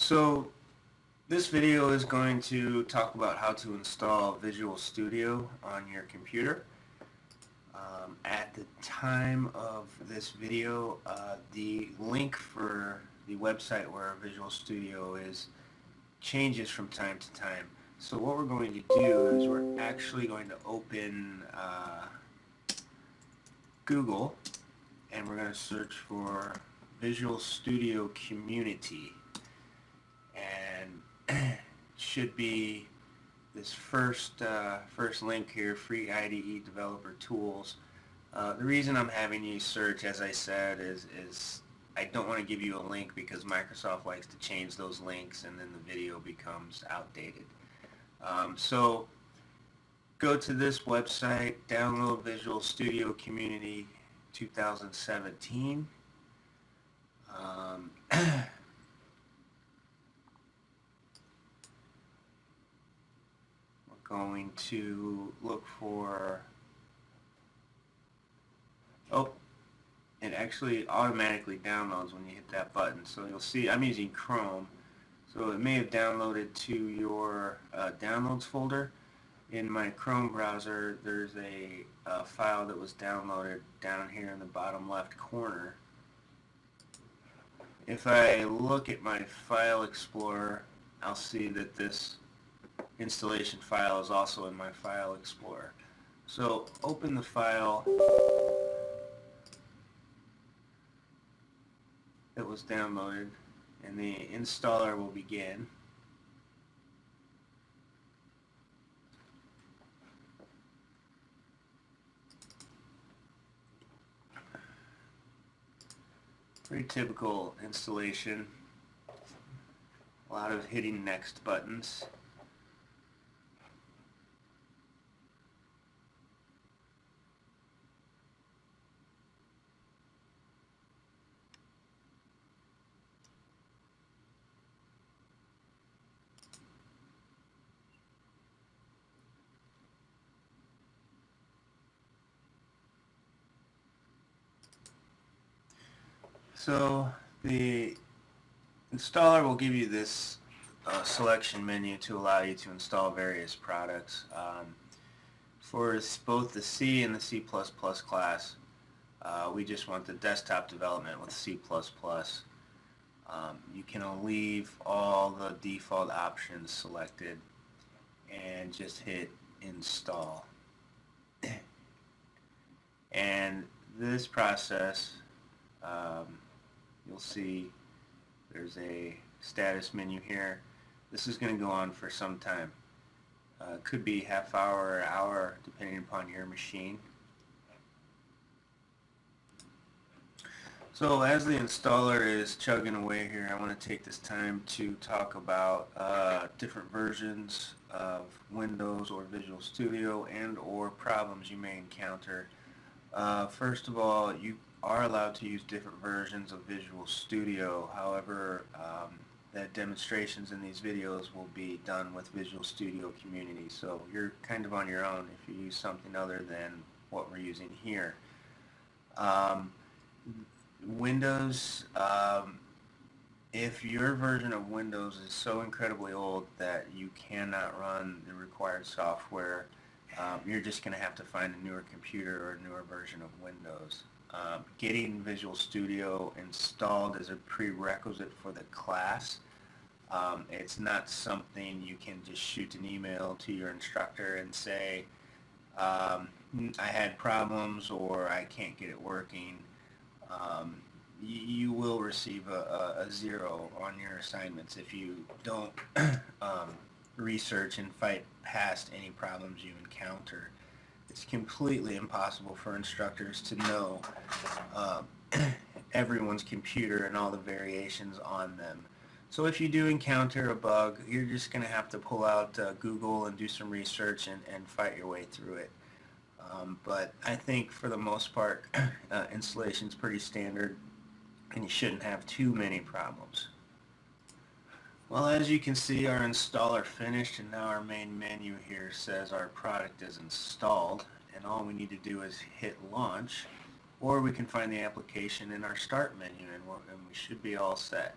So this video is going to talk about how to install Visual Studio on your computer. At the time of this video, the link for the website where Visual Studio is changes from time to time. So what we're going to do is we're actually going to open Google, and we're going to search for Visual Studio Community, and should be this first link here, free IDE developer tools. The reason I'm having you search, as I said, is I don't want to give you a link because Microsoft likes to change those links and then the video becomes outdated. So go to this website, download Visual Studio Community 2017. We're going to look for, it actually automatically downloads when you hit that button. So you'll see I'm using Chrome, so it may have downloaded to your downloads folder. In my Chrome browser, there's a file that was downloaded down here in the bottom left corner. If I look at my File Explorer, I'll see that this installation file is also in my File Explorer. So open the file that was downloaded and the installer will begin. Pretty typical installation. A lot of hitting next buttons. So the installer will give you this selection menu to allow you to install various products. For both the C and the C++ class, we just want the desktop development with C++. You can leave all the default options selected and just hit install. And this process, you'll see there's a status menu here. This is going to go on for some time. Could be half hour or hour depending upon your machine. So as the installer is chugging away here, I want to take this time to talk about different versions of Windows or Visual Studio and or problems you may encounter. First of all, you are allowed to use different versions of Visual Studio. However, the demonstrations in these videos will be done with Visual Studio Community, so you're kind of on your own if you use something other than what we're using here. Windows, if your version of Windows is so incredibly old that you cannot run the required software, you're just going to have to find a newer computer or a newer version of Windows. Getting Visual Studio installed is a prerequisite for the class. It's not something you can just shoot an email to your instructor and say, I had problems or I can't get it working. You will receive a 0 on your assignments if you don't research and fight past any problems you encounter. It's completely impossible for instructors to know everyone's computer and all the variations on them. So if you do encounter a bug, you're just going to have to pull out Google and do some research and fight your way through it. But I think for the most part, installation's pretty standard and you shouldn't have too many problems. Well, as you can see, our installer finished, and now our main menu here says our product is installed, and all we need to do is hit launch, or we can find the application in our start menu, and we should be all set.